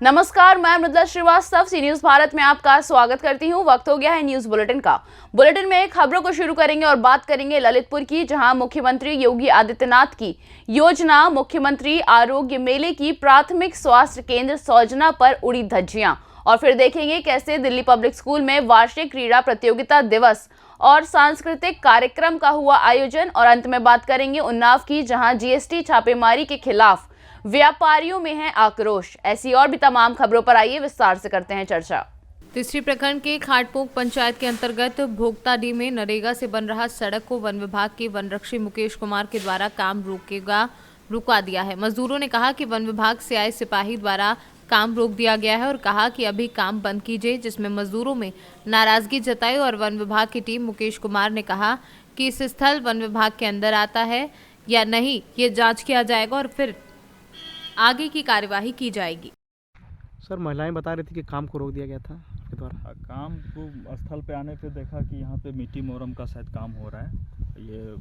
नमस्कार, मैं मृदुला श्रीवास्तव सी न्यूज भारत में आपका स्वागत करती हूं। वक्त हो गया है न्यूज बुलेटिन का। बुलेटिन में खबरों को शुरू करेंगे और बात करेंगे ललितपुर की, जहां मुख्यमंत्री योगी आदित्यनाथ की योजना मुख्यमंत्री आरोग्य मेले की प्राथमिक स्वास्थ्य केंद्र सौजना पर उड़ी धज्जियां। और फिर देखेंगे कैसे दिल्ली पब्लिक स्कूल में वार्षिक क्रीड़ा प्रतियोगिता दिवस और सांस्कृतिक कार्यक्रम का हुआ आयोजन। और अंत में बात करेंगे उन्नाव की, जहां जीएसटी छापेमारी के खिलाफ व्यापारियों में है आक्रोश। ऐसी और भी तमाम खबरों पर आइए विस्तार से करते हैं चर्चा। तीसरी प्रखंड के खाटपोक पंचायत के अंतर्गत भोक्ताडीह में नरेगा से बन रहा सड़क को वन विभाग के वनरक्षी मुकेश कुमार के द्वारा काम रुका दिया है। मजदूरों ने कहा कि वन विभाग से आए सिपाही द्वारा काम रोक दिया गया है और कहा कि अभी काम बंद कीजिए, जिसमें मजदूरों में नाराजगी जताई। और वन विभाग की टीम मुकेश कुमार ने कहा कि इस स्थल वन विभाग के अंदर आता है या नहीं, ये जांच किया जाएगा और फिर आगे की कार्यवाही की जाएगी। सर, महिलाएं बता रही थी कि काम को रोक दिया गया था आपके द्वारा। काम को स्थल पे आने पे देखा कि यहाँ पे मिट्टी मोरम का शायद काम हो रहा है। ये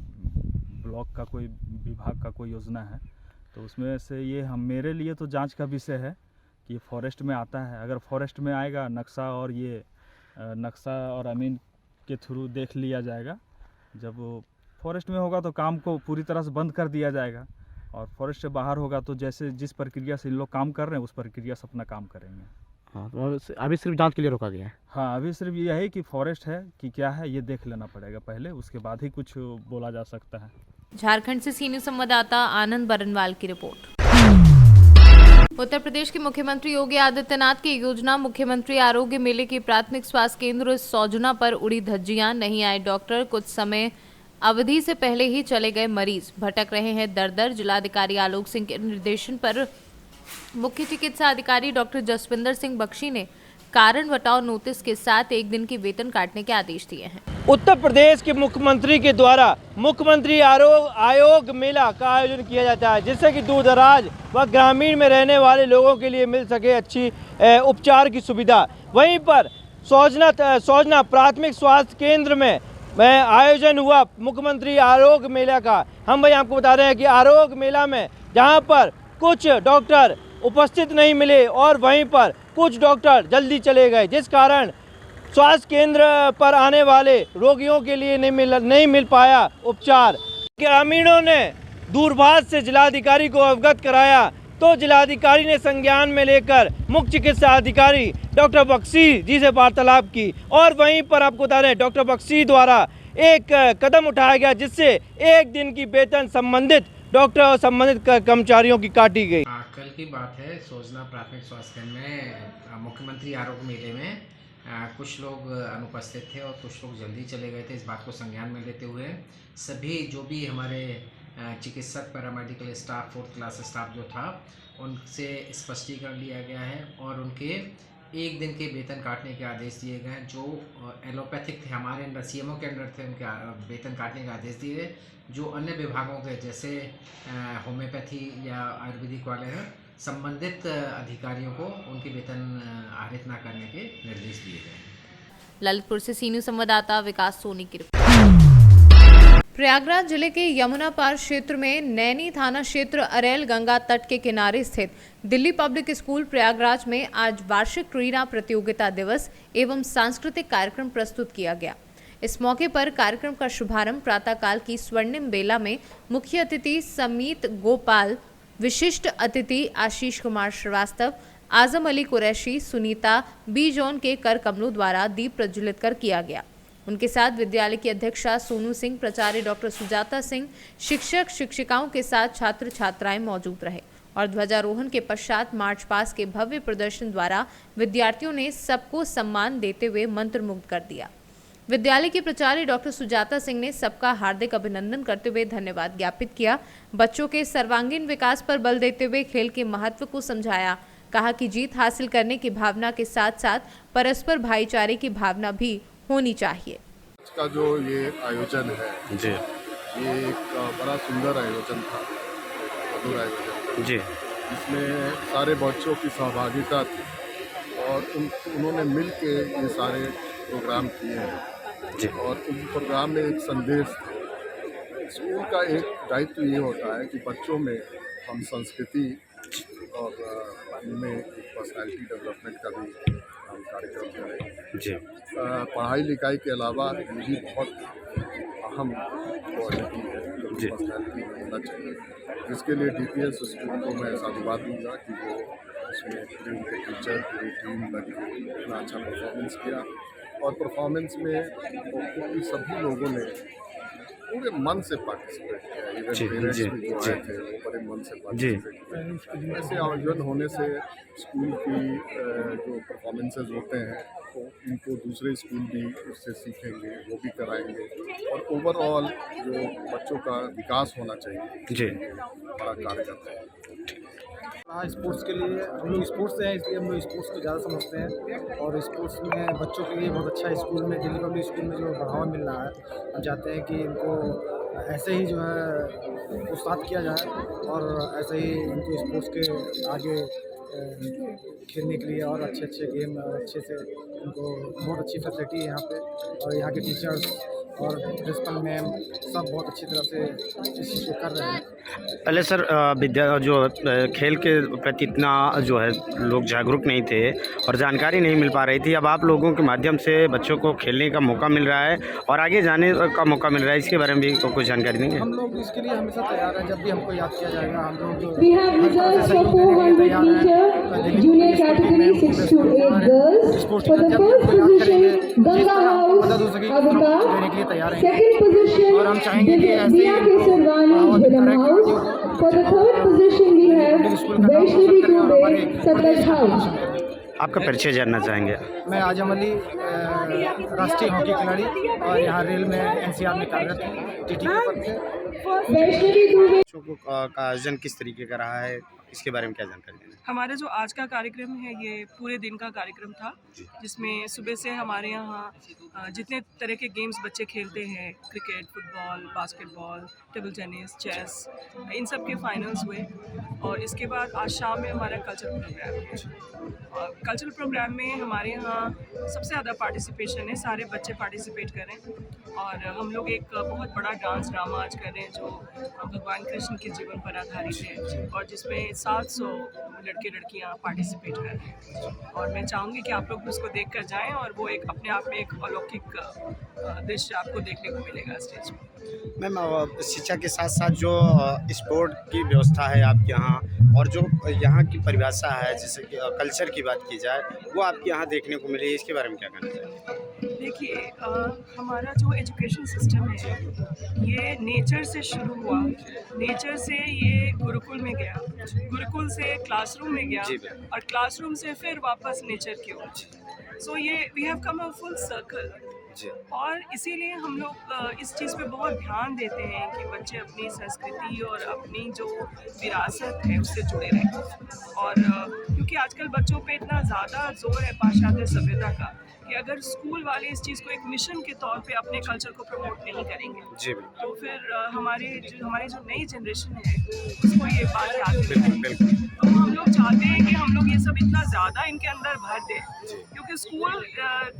ब्लॉक का कोई विभाग का कोई योजना है, तो उसमें से ये मेरे लिए तो जांच का विषय है कि फॉरेस्ट में आता है। अगर फॉरेस्ट में आएगा नक्शा और अमीन के थ्रू देख लिया जाएगा। जब फॉरेस्ट में होगा तो काम को पूरी तरह से बंद कर दिया जाएगा, और फॉरेस्ट से बाहर होगा तो जैसे जिस प्रक्रिया से इन लोग काम कर रहे हैं उस प्रक्रिया से अपना काम करेंगे। हाँ, तो अभी सिर्फ जांच के लिए रोका गया है। हाँ, अभी सिर्फ यह है कि फॉरेस्ट है कि क्या है ये देख लेना पड़ेगा पहले, उसके बाद ही कुछ बोला जा सकता है। झारखंड से सीनियर संवाददाता आनंद बरनवाल की रिपोर्ट। उत्तर प्रदेश के मुख्यमंत्री योगी आदित्यनाथ की योजना मुख्यमंत्री आरोग्य मेले की प्राथमिक स्वास्थ्य केंद्र सौजना पर उड़ी धज्जियां। नहीं आए डॉक्टर, कुछ समय अवधि से पहले ही चले गए मरीज, भटक रहे हैं दर दर। जिलाधिकारी आलोक सिंह के निर्देशन पर मुख्य चिकित्सा अधिकारी डॉक्टर जसविंदर सिंह बख्शी ने कारण बताओ नोटिस के साथ एक दिन की वेतन काटने के आदेश दिए हैं। उत्तर प्रदेश के मुख्यमंत्री के द्वारा मुख्यमंत्री आरोग्य मेला का आयोजन किया जाता है, जिससे कि दूर दराज व ग्रामीण में रहने वाले लोगों के लिए मिल सके अच्छी उपचार की सुविधा। वहीं पर सौजना प्राथमिक स्वास्थ्य केंद्र में आयोजन हुआ मुख्यमंत्री आरोग्य मेला का। हम भाई आपको बता रहे हैं कि आरोग्य मेला में जहां पर कुछ डॉक्टर उपस्थित नहीं मिले और वहीं पर कुछ डॉक्टर जल्दी चले गए, जिस कारण स्वास्थ्य केंद्र पर आने वाले रोगियों के लिए नहीं मिल पाया उपचार। ग्रामीणों ने दूरभाष से जिलाधिकारी को अवगत कराया, तो जिलाधिकारी ने संज्ञान में लेकर मुख्य चिकित्सा अधिकारी डॉक्टर बख्शी जी से वार्तालाप की। और वहीं पर आपको बता रहे हैं डॉक्टर बख्शी द्वारा एक कदम उठाया गया, जिससे एक दिन की वेतन संबंधित डॉक्टर और संबंधित कर्मचारियों की काटी गई। कल की बात है, सोजना प्राथमिक स्वास्थ्य केंद्र में मुख्यमंत्री आरोग्य मेले में कुछ लोग अनुपस्थित थे और कुछ लोग जल्दी चले गए थे। इस बात को संज्ञान में लेते हुए सभी जो भी हमारे चिकित्सक, paramedical staff, 4th class staff जो था, उनसे स्पष्टीकरण लिया गया है और उनके एक दिन के वेतन काटने के आदेश दिए गए हैं। जो एलोपैथिक थे, हमारे अंडर सीएमओ के अंडर थे, उनके वेतन काटने के आदेश दिए गए। जो अन्य विभागों के जैसे होम्योपैथी या आयुर्वेदिक वाले हैं, संबंधित अधिकारियों को उनके वेतन आहरित न करने के निर्देश दिए गए। ललितपुर से सीनियर संवाददाता विकास सोनी की रिपोर्ट। प्रयागराज जिले के यमुना पार क्षेत्र में नैनी थाना क्षेत्र अरेल गंगा तट के किनारे स्थित दिल्ली पब्लिक स्कूल प्रयागराज में आज वार्षिक क्रीड़ा प्रतियोगिता दिवस एवं सांस्कृतिक कार्यक्रम प्रस्तुत किया गया। इस मौके पर कार्यक्रम का शुभारंभ प्रातःकाल की स्वर्णिम बेला में मुख्य अतिथि समीत गोपाल, विशिष्ट अतिथि आशीष कुमार श्रीवास्तव, आजम अली कुरैशी, सुनीता बी जोन के कर कमलों द्वारा दीप प्रज्वलित कर किया गया। उनके साथ विद्यालय की अध्यक्षा सोनू सिंह, प्राचार्य डॉक्टर सुजाता सिंह, शिक्षक शिक्षिकाओं के साथ छात्र छात्राएं मौजूद रहे। और ध्वजारोहण के पश्चात मार्च पास्ट के भव्य प्रदर्शन द्वारा विद्यार्थियों ने सबको सम्मान देते हुए मंत्रमुग्ध कर दिया। विद्यालय के प्राचार्य डॉक्टर सुजाता सिंह ने सबका हार्दिक अभिनंदन करते हुए धन्यवाद ज्ञापित किया। बच्चों के सर्वांगीण विकास पर बल देते हुए खेल के महत्व को समझाया। कहा कि जीत हासिल करने की भावना के साथ साथ परस्पर भाईचारे की भावना भी होनी चाहिए। आज का जो ये आयोजन है जी, ये एक बड़ा सुंदर आयोजन था, मधुर आयोजन जी, इसमें सारे बच्चों की सहभागिता थी और उन्होंने मिल के ये सारे प्रोग्राम किए हैं जी। और उस प्रोग्राम में एक संदेश था। स्कूल का एक दायित्व ये होता है कि बच्चों में हम संस्कृति और उनमें एक पर्सनैलिटी डेवलपमेंट का भी हम कार्यक्रम करें जी पढ़ाई लिखाई के अलावा ये भी बहुत अहम क्वालिटी है जो जी। पर्सनैलिटी में होना चाहिए, जिसके लिए DPS स्कूल को मैं साधुवाद दूंगा कि वो उसमें पूरे उनके टीचर पूरी टीम लग के इतना अच्छा परफॉर्मेंस किया और परफॉर्मेंस में सभी लोगों ने पूरे मन से पार्टिसिपेट किया। इवन जी, पेरेंट्स जी, भी जो जी। आए थे वो बड़े मन से जी। पार्टिसिपेट किया। ऐसे आयोजन होने से स्कूल की जो परफॉर्मेंसेस होते हैं तो इनको दूसरे स्कूल भी उससे सीखेंगे, वो भी कराएंगे और ओवरऑल जो बच्चों का विकास होना चाहिए जी बड़ा कार्य करते हैं। हाँ, स्पोर्ट्स के लिए हम लोग स्पोर्ट्स से हैं, इसलिए हम लोग स्पोर्ट्स को ज़्यादा समझते हैं और स्पोर्ट्स में बच्चों के लिए बहुत अच्छा है। स्कूल में दिल्ली पब्लिक स्कूल में जो बढ़ावा मिल रहा है, हम चाहते हैं कि इनको ऐसे ही जो है प्रोत्साहित किया जाए और ऐसे ही इनको स्पोर्ट्स के आगे खेलने के लिए और अच्छे अच्छे गेम और अच्छे से इनको बहुत अच्छी फैसिलिटी है यहाँ पे और यहाँ के टीचर्स और प्रिंसिपल मैम सब बहुत अच्छी तरह से इस चीज़ को कर रहे हैं। पहले सर विद्या जो खेल के प्रति इतना जो है लोग जागरूक नहीं थे और जानकारी नहीं मिल पा रही थी। अब आप लोगों के माध्यम से बच्चों को खेलने का मौका मिल रहा है और आगे जाने का मौका मिल रहा है, इसके बारे में भी कुछ जानकारी देंगे? हम लोग इसके लिए हमेशा तैयार हैं, जब भी हमको याद किया जाएगा हम लोग We have results for 400 meter junior category 6 to 8 girls. For the first position, Ganga House, Avika. Second position, Diya Kesarwani, Jhanam House. For the third position, we have Vaishnavi Dubey, Sataj House. आपका परिचय जानना चाहेंगे? मैं आजम अली राष्ट्रीय hockey खिलाड़ी और यहाँ rail में NCR में कार्यरत हूँ TT के पद पे। Vaishnavi Dubey. बच्चों को का आयोजन किस तरीके का रहा है, इसके बारे में क्या जानकारी देंगे? हमारा जो आज का कार्यक्रम है ये पूरे दिन का कार्यक्रम था, जिसमें सुबह से हमारे यहाँ जितने तरह के गेम्स बच्चे खेलते हैं, cricket, football, basketball, table tennis, chess, इन सब के फाइनल्स हुए और इसके बाद आज शाम में हमारा कल्चरल प्रोग्राम है। कल्चरल प्रोग्राम में हमारे यहाँ सबसे ज़्यादा पार्टिसिपेशन है, सारे बच्चे पार्टिसिपेट करें और हम लोग एक बहुत बड़ा डांस ड्रामा आज कर रहे हैं जो भगवान कृष्ण के जीवन पर आधारित है और जिसमें 700 लड़के लड़कियां पार्टिसिपेट कर रहे हैं और मैं चाहूँगी कि आप लोग उसको देख कर जाएँ और वो एक अपने आप में एक अलौकिक दृश्य आपको देखने को मिलेगा स्टेज पर। मैम शिक्षा के साथ साथ जो स्पोर्ट की व्यवस्था है आपके यहाँ और जो यहाँ की परिभाषा है जैसे कि कल्चर की बात की जाए वो आपके यहाँ देखने को मिली है, इसके बारे में क्या कहना चाहिए? देखिए हमारा जो एजुकेशन सिस्टम है ये नेचर से शुरू हुआ, नेचर से ये गुरुकुल में गया, गुरुकुल से क्लासरूम में गया और क्लासरूम से फिर वापस नेचर की ओर। सो ये we have come a full circle और इसीलिए हम लोग इस चीज़ पे बहुत ध्यान देते हैं कि बच्चे अपनी संस्कृति और अपनी जो विरासत है उससे जुड़े रहें और क्योंकि आजकल बच्चों पे इतना ज़्यादा जोर है पाश्चात्य सभ्यता का कि अगर स्कूल वाले इस चीज़ को एक मिशन के तौर पे अपने कल्चर को प्रमोट नहीं करेंगे तो फिर हमारी जो नई जनरेशन है उसको ये बात याद नहीं रहेगी। तो हम लोग चाहते हैं कि हम लोग ये सब इतना ज़्यादा इनके अंदर भर दें क्योंकि स्कूल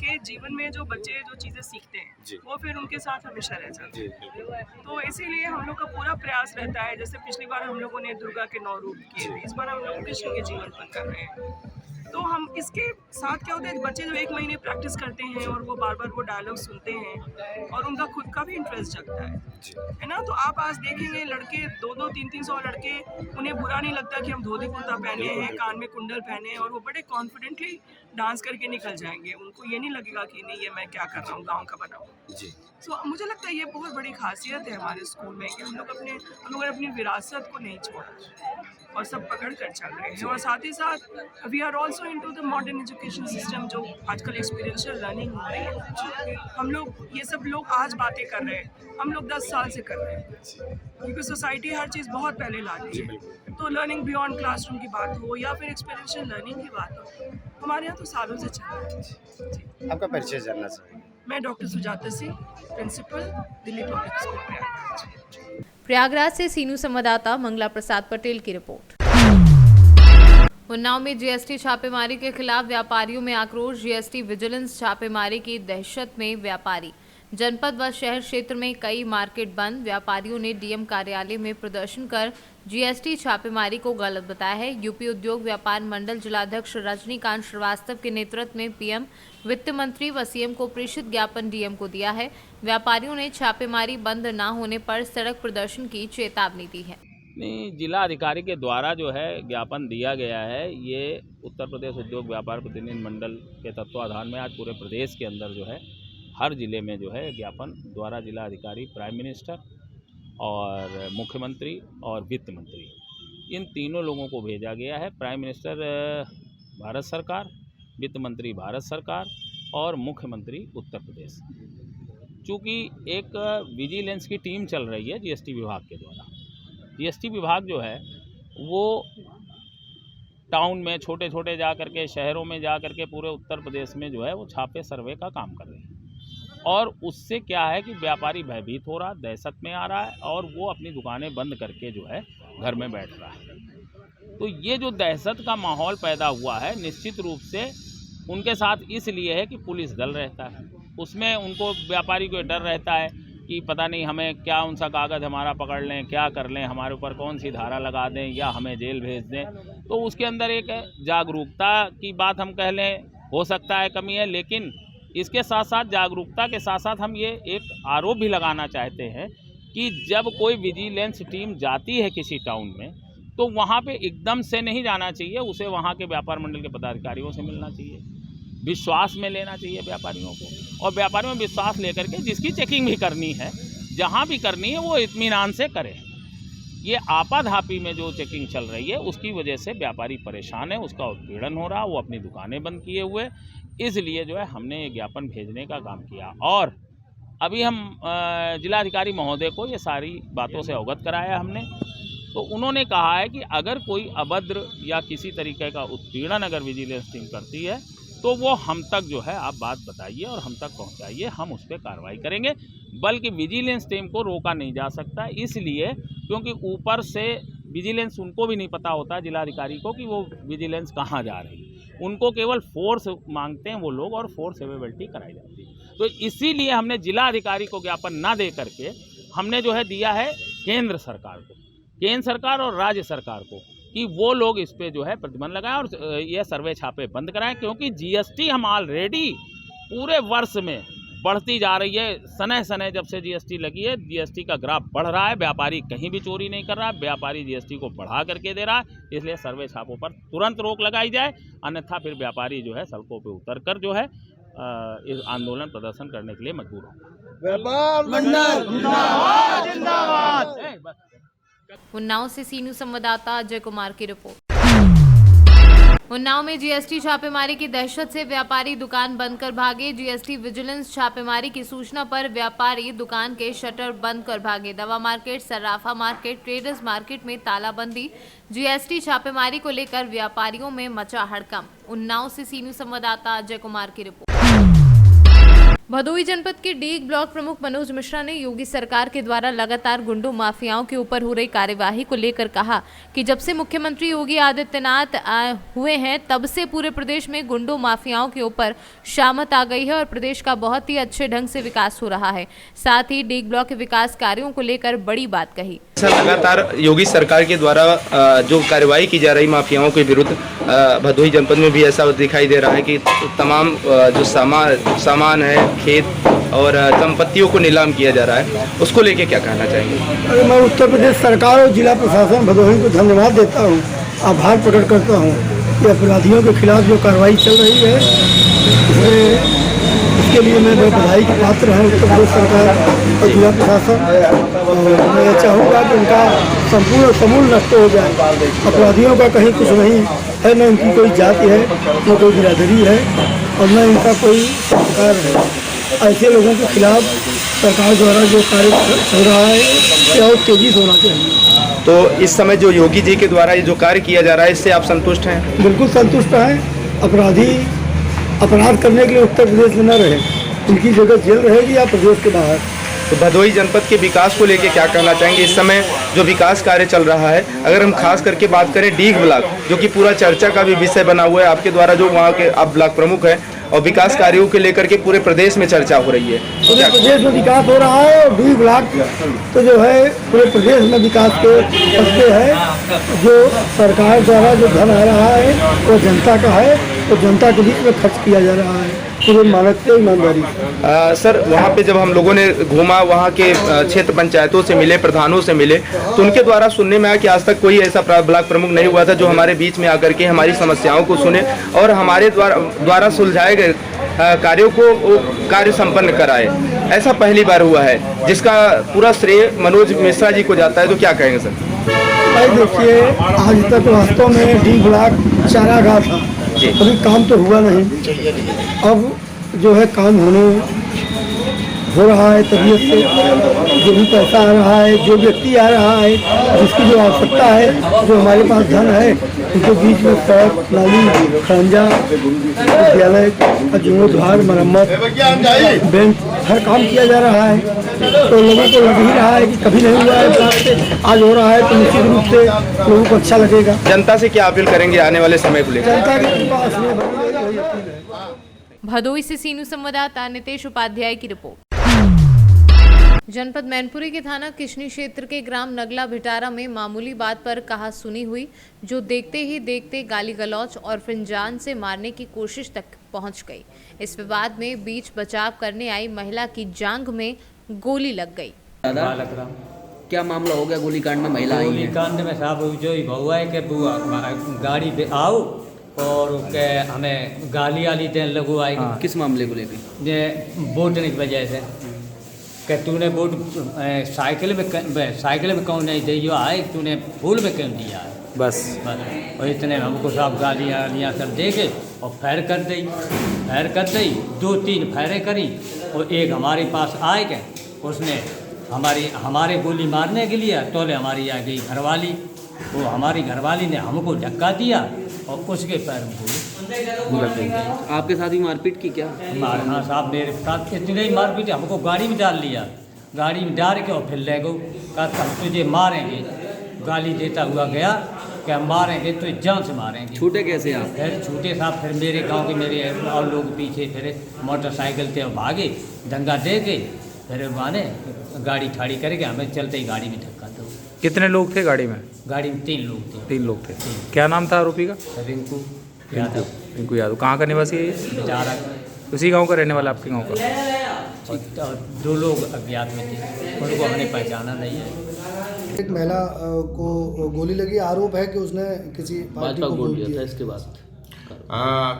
के जीवन में जो बच्चे जो चीज़ें सीखते हैं वो फिर उनके साथ हमेशा रह जाते हैं। तो इसीलिए हम लोग का पूरा प्रयास रहता है, जैसे पिछली बार हम लोगों ने दुर्गा के 9 रूप किए थे, इस बार हम लोग कृष्ण के जीवन पर कर रहे हैं। तो हम इसके साथ क्या होता है बच्चे जब 1 महीने प्रैक्टिस करते हैं और वो बार बार वो डायलॉग सुनते हैं और उनका खुद का भी इंटरेस्ट जगता है ना। तो आप आज देखेंगे लड़के 200, 300 लड़के, उन्हें बुरा नहीं लगता कि हम धोती कुर्ता पहने हैं, कान में कुंडल पहने हैं और वो बड़े कॉन्फिडेंटली डांस करके निकल जाएंगे। उनको ये नहीं लगेगा कि नहीं ये मैं क्या कर रहा हूँ, गाँव का बना हूँ। सो मुझे लगता है ये बहुत बड़ी खासियत है हमारे स्कूल में कि हम लोग अपनी विरासत को नहीं छोड़ा और सब पकड़ कर चल रहे हैं और साथ ही साथ we are also into the modern education system जो आजकल एक्सपीरियंशियल लर्निंग हो रही है। हम लोग ये सब लोग आज बातें कर रहे हैं, हम लोग 10 साल से कर रहे हैं क्योंकि सोसाइटी हर चीज़ बहुत पहले ला रही है। तो लर्निंग बियॉन्ड क्लासरूम की बात हो या फिर एक्सपीरियंशियल लर्निंग की बात हो, हमारे यहाँ तो सालों से चल रहा है। आपका परिचय जानना चाहेंगे? मैं doctor Sujata Singh, principal, Delhi public school Prayagraj. Prayagraj से सीनू संवाददाता मंगला प्रसाद पटेल की रिपोर्ट। उन्नाव में जीएसटी छापेमारी के खिलाफ व्यापारियों में आक्रोश, जीएसटी विजिलेंस छापेमारी की दहशत में व्यापारी। जनपद व शहर क्षेत्र में कई मार्केट बंद। व्यापारियों ने डीएम कार्यालय में प्रदर्शन कर जीएसटी छापेमारी को गलत बताया है। यूपी उद्योग व्यापार मंडल जिलाध्यक्ष रजनीकांत श्रीवास्तव के नेतृत्व में पीएम, वित्त मंत्री व सीएम को प्रेषित ज्ञापन डीएम को दिया है। व्यापारियों ने छापेमारी बंद न होने पर सड़क प्रदर्शन की चेतावनी दी है। नहीं, जिला अधिकारी के द्वारा जो है ज्ञापन दिया गया है, ये उत्तर प्रदेश उद्योग व्यापार प्रतिनिधि मंडल के तत्वाधान में आज पूरे प्रदेश के अंदर जो है हर जिले में जो है ज्ञापन द्वारा जिला अधिकारी, प्राइम मिनिस्टर और मुख्यमंत्री और वित्त मंत्री, इन तीनों लोगों को भेजा गया है। प्राइम मिनिस्टर भारत सरकार, वित्त मंत्री भारत सरकार और मुख्यमंत्री उत्तर प्रदेश। चूँकि एक विजिलेंस की टीम चल रही है जीएसटी विभाग के द्वारा, जीएसटी विभाग जो है वो टाउन में छोटे छोटे जा करके, शहरों में जा करके पूरे उत्तर प्रदेश में जो है वो छापे सर्वे का काम कर रहे हैं। और उससे क्या है कि व्यापारी भयभीत हो रहा, दहशत में आ रहा है और वो अपनी दुकानें बंद करके जो है घर में बैठ रहा है। तो ये जो दहशत का माहौल पैदा हुआ है, निश्चित रूप से उनके साथ इसलिए है कि पुलिस दल रहता है, उसमें उनको व्यापारी को डर रहता है कि पता नहीं हमें क्या उनसा कागज़ हमारा पकड़ लें, क्या कर लें, हमारे ऊपर कौन सी धारा लगा दें या हमें जेल भेज दें। तो उसके अंदर एक जागरूकता की बात हम कह लें, हो सकता है कमी है, लेकिन इसके साथ साथ जागरूकता के साथ साथ हम ये एक आरोप भी लगाना चाहते हैं कि जब कोई विजिलेंस टीम जाती है किसी टाउन में तो वहाँ पे एकदम से नहीं जाना चाहिए, उसे वहाँ के व्यापार मंडल के पदाधिकारियों से मिलना चाहिए, विश्वास में लेना चाहिए व्यापारियों को, और व्यापारियों में विश्वास लेकर के जिसकी चेकिंग भी करनी है, जहाँ भी करनी है, वो इत्मीनान से करे। ये आपाधापी में जो चेकिंग चल रही है उसकी वजह से व्यापारी परेशान है, उसका उत्पीड़न हो रहा, वो अपनी दुकानें बंद किए हुए, इसलिए जो है हमने ये ज्ञापन भेजने का काम किया। और अभी हम जिलाधिकारी महोदय को ये सारी बातों से अवगत कराया हमने, तो उन्होंने कहा है कि अगर कोई अभद्र या किसी तरीके का उत्पीड़न अगर विजिलेंस टीम करती है तो वो हम तक जो है आप बात बताइए और हम तक पहुंचाइए, हम उस पर कार्रवाई करेंगे। बल्कि विजिलेंस टीम को रोका नहीं जा सकता, इसलिए क्योंकि ऊपर से विजिलेंस उनको भी नहीं पता होता जिलाधिकारी को कि वो विजिलेंस कहाँ जा रही है, उनको केवल फोर्स मांगते हैं वो लोग और फोर्स अवेलेबिलिटी कराई जाती है। तो इसीलिए हमने जिला अधिकारी को ज्ञापन ना दे करके हमने जो है दिया है केंद्र सरकार को, केंद्र सरकार और राज्य सरकार को, कि वो लोग इस पे जो है प्रतिबंध लगाएं और ये सर्वे छापे बंद कराएं। क्योंकि जीएसटी हम ऑलरेडी पूरे वर्ष में बढ़ती जा रही है, सने सने जब से जीएसटी लगी है जीएसटी का ग्राफ बढ़ रहा है, व्यापारी कहीं भी चोरी नहीं कर रहा है, व्यापारी जीएसटी को बढ़ा करके दे रहा है। इसलिए सर्वे छापों पर तुरंत रोक लगाई जाए, अन्यथा फिर व्यापारी जो है सड़कों पर उतर कर जो है इस आंदोलन प्रदर्शन करने के लिए मजबूर होगा। उन्नाव से सीनू संवाददाता अजय कुमार की रिपोर्ट। उन्नाव में जीएसटी छापेमारी की दहशत से व्यापारी दुकान बंद कर भागे। जीएसटी विजिलेंस छापेमारी की सूचना पर व्यापारी दुकान के शटर बंद कर भागे। दवा मार्केट, सर्राफा मार्केट, ट्रेडर्स मार्केट में तालाबंदी। जीएसटी छापेमारी को लेकर व्यापारियों में मचा हड़कंप। उन्नाव से सीनू संवाददाता अजय कुमार की रिपोर्ट। भदोही जनपद के डीग ब्लॉक प्रमुख मनोज मिश्रा ने योगी सरकार के द्वारा लगातार गुंडों माफियाओं के ऊपर हो रही कार्यवाही को लेकर कहा कि जब से मुख्यमंत्री योगी आदित्यनाथ हुए हैं तब से पूरे प्रदेश में गुंडों माफियाओं के ऊपर शामत आ गई है और प्रदेश का बहुत ही अच्छे ढंग से विकास हो रहा है। साथ ही डीग ब्लॉक के विकास कार्यों को लेकर बड़ी बात कही। लगातार योगी सरकार के द्वारा जो कार्रवाई की जा रही माफियाओं के विरुद्ध भदोही जनपद में भी ऐसा दिखाई दे रहा है कि तमाम जो सामान है, खेत और संपत्तियों को नीलाम किया जा रहा है, उसको लेके क्या कहना चाहेंगे? मैं उत्तर प्रदेश सरकार और जिला प्रशासन भदोही को धन्यवाद देता हूँ, आभार प्रकट करता हूँ कि अपराधियों के खिलाफ जो कार्रवाई चल रही है इसके लिए मैं बधाई के पात्र हैं उत्तर प्रदेश सरकार और जिला प्रशासन। मैं चाहूँगा कि उनका संपूर्ण समूल नष्ट हो जाए। अपराधियों का कहीं कुछ नहीं है, न उनकी कोई जाति है, न कोई बिरादरी है और न इनका कोई संस्कार है। ऐसे लोगों के खिलाफ सरकार द्वारा जो कार्य चल रहा है ये और तेजी से होना चाहिए। तो इस समय जो योगी जी के द्वारा ये जो कार्य किया जा रहा है इससे आप संतुष्ट हैं? बिल्कुल संतुष्ट हैं। अपराधी अपराध करने के लिए उत्तर प्रदेश में न रहे, उनकी जगह जेल रहेगी या प्रदेश के बाहर। तो भदोही जनपद के विकास को लेकर क्या कहना चाहेंगे? इस समय जो विकास कार्य चल रहा है, अगर हम खास करके बात करें डीग ब्लॉक जो कि पूरा चर्चा का भी विषय बना हुआ है, आपके द्वारा जो वहाँ के आप ब्लॉक प्रमुख हैं और विकास कार्यों के लेकर के पूरे प्रदेश में चर्चा हो रही है। पूरे प्रदेश में विकास हो रहा है और डी ब्लॉक तो जो है पूरे प्रदेश में विकास के रास्ते है। जो सरकार द्वारा जो धन आ रहा है वो जनता का है, तो जनता के बीच में खर्च किया जा रहा है पूरे मानक से, ईमानदारी से। सर वहाँ पे जब हम लोगों ने घूमा, वहाँ के क्षेत्र पंचायतों से मिले, प्रधानों से मिले, तो उनके द्वारा सुनने में आया कि आज तक कोई ऐसा ब्लॉक प्रमुख नहीं हुआ था जो हमारे बीच में आकर के हमारी समस्याओं को सुने और हमारे द्वारा सुलझाए गए कार्यों को कार्य संपन्न कराए। ऐसा पहली बार हुआ है, जिसका पूरा श्रेय मनोज मिश्रा जी को जाता है। तो क्या कहेंगे सर? भाई देखिए, आज तक वास्तव में डी ब्लॉक चारागाह था, अभी काम तो हुआ नहीं। अब जो है काम हो रहा है तबीयत से, जो भी पैसा आ रहा है, जो व्यक्ति आ रहा है, जिसकी जो आवश्यकता है, जो हमारे पास धन है, उनके बीच में सड़क, नाली, खंजा, विद्यालय, जीर्णोद्धार, मरम्मत, बैंक, हर काम किया जा रहा है। तो लोगों को लग ही रहा है कि कभी नहीं हुआ है, से आज हो रहा है, तो निश्चित रूप से लोगों को अच्छा लगेगा। जनता से क्या अपील करेंगे आने वाले समय को लेकर? जनता के पास में भदोई से सीनू संवाददाता नितेश उपाध्याय की रिपोर्ट। जनपद मैनपुरी के थाना किशनी क्षेत्र के ग्राम नगला भिटारा में मामूली बात पर कहा सुनी हुई, जो देखते ही देखते गाली गलौच और फिर जान से मारने की कोशिश तक पहुंच गई। इस विवाद में बीच बचाव करने आई महिला की जांघ में गोली लग गई। दादा क्या मामला हो गया? गोलीकांड में महिला आई है। गोलीकांड में साहब जो ही हुआ है कि गाड़ी पे आओ और के हमें गाली आली देने लगो आई। किस मामले को लेकर? ये वोटने की वजह से कि तूने वोट साइकिल में कौन नहीं दिया है, तूने फूल में क्यों दिया है, बस और इतने हमको साहब गालियाँ कर दे के और फायर कर दी 2-3 फायरें करी और एक हमारे पास आए के उसने हमारे गोली मारने के लिए तोले हमारी आ गई घरवाली, वो हमारी घरवाली ने हमको धक्का दिया और उसके पैर में गोली। आपके साथ ही मारपीट की क्या? हाँ साहब, मेरे साथ इतने ही मारपीट, हमको गाड़ी में डाल लिया, गाड़ी में डाल के और फिर ले गो, कहा हम तुझे मारेंगे, गाली देता हुआ गया कि हम मारेंगे तो जान से मारेंगे। छूटे कैसे आप? फिर छूटे साहब, फिर मेरे गांव के मेरे और लोग पीछे फिर मोटरसाइकिल थे भागे, दंगा दे के फिर माने गाड़ी ठाड़ी करके हमें चलते ही गाड़ी में धक्का दो। कितने लोग थे गाड़ी में? गाड़ी में 3 लोग थे। 3 लोग थे। क्या नाम था आरोपी का? रिंकू यादव। रिंकू यादव। कहाँ का निवासी है ये? बिचारा उसी गांव का रहने वाला आपके गांव का? और 2 लोग अज्ञात में थे, उनको हमने पहचाना नहीं है। एक महिला को गोली लगी, आरोप है कि उसने किसी पार्टी को वोट दिया था। इसके बाद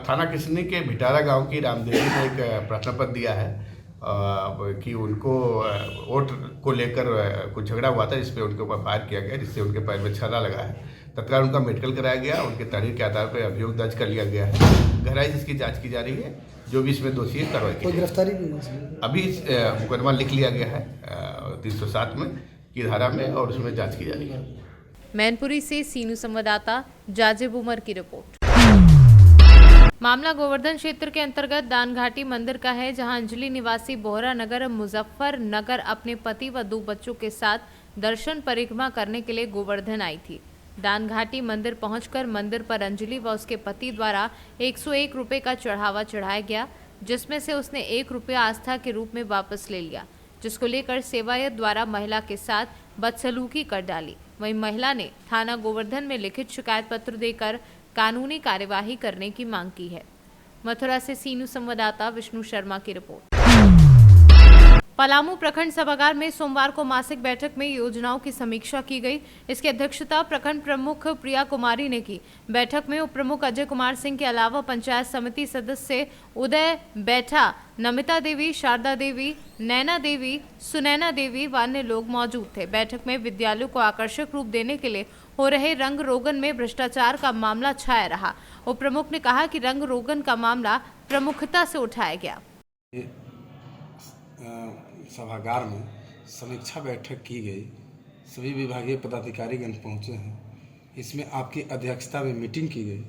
थाना किशनी के भिटारा गांव की रामदेवी ने एक प्रश्न पत्र दिया है कि उनको वोट को लेकर कुछ झगड़ा हुआ था, जिसपे उनके ऊपर फायर किया गया, जिससे उनके पैर में छर्रा लगा है। तत्काल उनका मेडिकल कराया गया, उनके तहरीर के आधार पर अभियोग दर्ज कर लिया गया है। गहराई इसकी जांच की जा रही है, जो भी इसमें दोषी है कार्रवाई की। गिरफ्तारी अभी मुकदमा लिख लिया गया है 307 में की धारा में, और उसमें जाँच की जा रही है। मैनपुरी से सीनू संवाददाता जाजिब उमर की रिपोर्ट। मामला गोवर्धन क्षेत्र के अंतर्गत दानघाटी मंदिर का है, जहां अंजलि निवासी बोहरा नगर मुजफ्फर नगर अपने पति व 2 बच्चों के साथ दर्शन परिक्रमा करने के लिए गोवर्धन आई थी। दानघाटी मंदिर पहुंचकर मंदिर पर अंजलि व उसके पति द्वारा 101 रुपये का चढ़ावा चढ़ाया गया, जिसमें से उसने 1 रुपया आस्था के रूप में वापस ले लिया, जिसको लेकर सेवायत द्वारा महिला के साथ बदसलूकी कर डाली। वहीं महिला ने थाना गोवर्धन में लिखित शिकायत पत्र देकर कानूनी कार्यवाही करने की मांग की है। मथुरा से सीनू संवाददाता विष्णु शर्मा की रिपोर्ट। पलामू प्रखंड सभागार में सोमवार को मासिक बैठक में योजनाओं की समीक्षा की गई। इसकी अध्यक्षता प्रखंड प्रमुख प्रिया कुमारी ने की। बैठक में उप प्रमुख अजय कुमार सिंह के अलावा पंचायत समिति सदस्य उदय बैठा, नमिता देवी, शारदा देवी, नैना देवी, सुनैना देवी व अन्य लोग मौजूद थे। बैठक में विद्यालयों को आकर्षक रूप देने के लिए हो रहे रंग रोगन में भ्रष्टाचार का मामला छाया रहा। उप प्रमुख ने कहा कि रंग रोगन का मामला प्रमुखता से उठाया गया। सभागार में समीक्षा बैठक की गई, सभी विभागीय पदाधिकारीगण पहुंचे हैं। इसमें आपकी अध्यक्षता में मीटिंग की गई,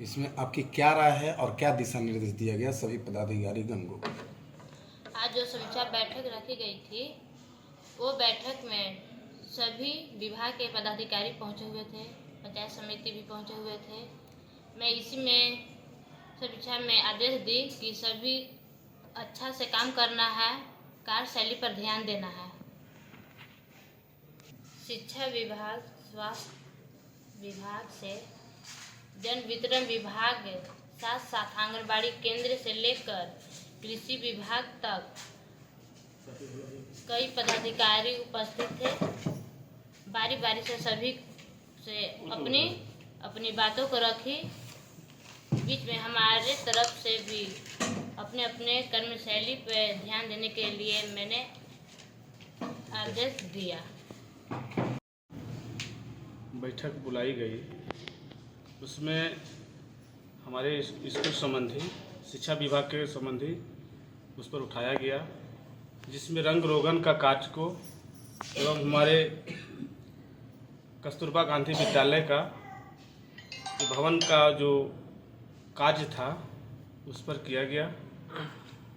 इसमें आपकी क्या राय है और क्या दिशा निर्देश दिया गया सभी पदाधिकारीगण को? आज जो समीक्षा बैठक रखी गई थी, वो बैठक में सभी विभाग के पदाधिकारी पहुंचे हुए थे, पंचायत समिति भी पहुंचे हुए थे। मैं इसी में समीक्षा में आदेश दी कि सभी अच्छा से काम करना है, कार्यशैली पर ध्यान देना है। शिक्षा विभाग, स्वास्थ्य विभाग से जन वितरण विभाग, साथ साथ आंगनबाड़ी केंद्र से लेकर कृषि विभाग तक कई पदाधिकारी उपस्थित थे। बारी बारी से सभी से अपनी अपनी बातों को रखी। बीच में हमारे तरफ से भी अपने अपने कर्मशैली पर ध्यान देने के लिए मैंने आदेश दिया। बैठक बुलाई गई, उसमें हमारे स्कूल संबंधी, शिक्षा विभाग के संबंधी उस पर उठाया गया, जिसमें रंग रोगन का कार्य को एवं हमारे कस्तूरबा गांधी विद्यालय का भवन का जो कार्य था उस पर किया गया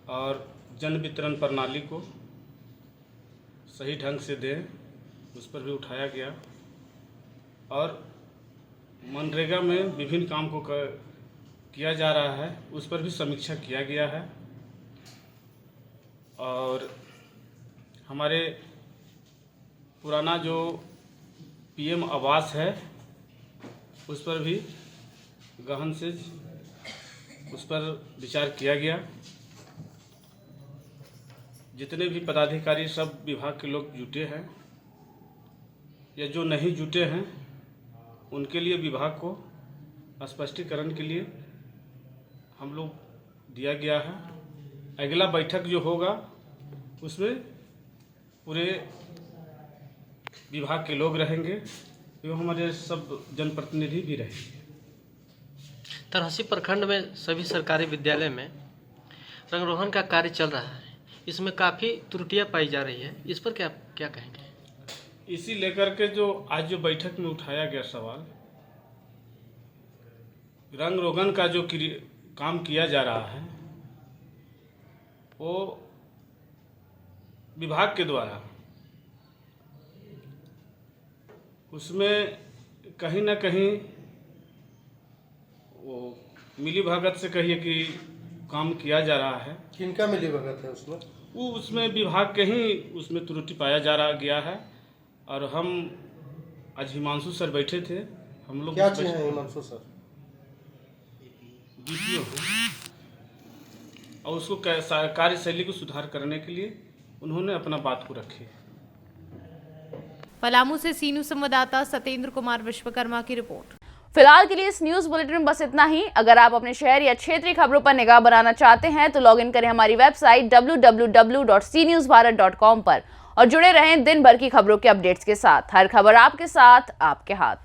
और जन वितरण प्रणाली को सही ढंग से दें उस पर भी उठाया गया और मनरेगा में विभिन्न काम को किया जा रहा है उस पर भी समीक्षा किया गया है और हमारे पुराना जो पीएम आवास है उस पर भी गहन से उस पर विचार किया गया। जितने भी पदाधिकारी सब विभाग के लोग जुटे हैं या जो नहीं जुटे हैं उनके लिए विभाग को स्पष्टीकरण के लिए हम लोग दिया गया है। अगला बैठक जो होगा उसमें पूरे विभाग के लोग रहेंगे एवं हमारे सब जनप्रतिनिधि भी रहेंगे। तरहसी प्रखंड में सभी सरकारी विद्यालय में रंगरोहन का कार्य चल रहा है, इसमें काफ़ी त्रुटियां पाई जा रही है, इस पर क्या कहेंगे? इसी लेकर के जो आज जो बैठक में उठाया गया सवाल, रंग रोगन का जो काम किया जा रहा है वो विभाग के द्वारा उसमें कहीं ना कहीं वो मिली भगत से कहिए कि काम किया जा रहा है। किनका मिली भगत है उसमें? वो उसमें विभाग के ही उसमें त्रुटि पाया जा रहा गया है और हम आज हिमांशु सर बैठे थे, हम लोग क्या चाहिए हिमांशु सर? DPO और उसको कार्यशैली को सुधार करने के लिए उन्होंने अपना बात को रखी। पलामू से सीनू संवाददाता सत्येंद्र कुमार विश्वकर्मा की रिपोर्ट। फिलहाल के लिए इस न्यूज बुलेटिन में बस इतना ही। अगर आप अपने शहर या क्षेत्रीय खबरों पर निगाह बनाना चाहते हैं तो लॉग इन करें हमारी वेबसाइट www.cnewsbharat.com पर और जुड़े रहें दिन भर की खबरों के अपडेट्स के साथ। हर खबर आपके साथ, आपके हाथ।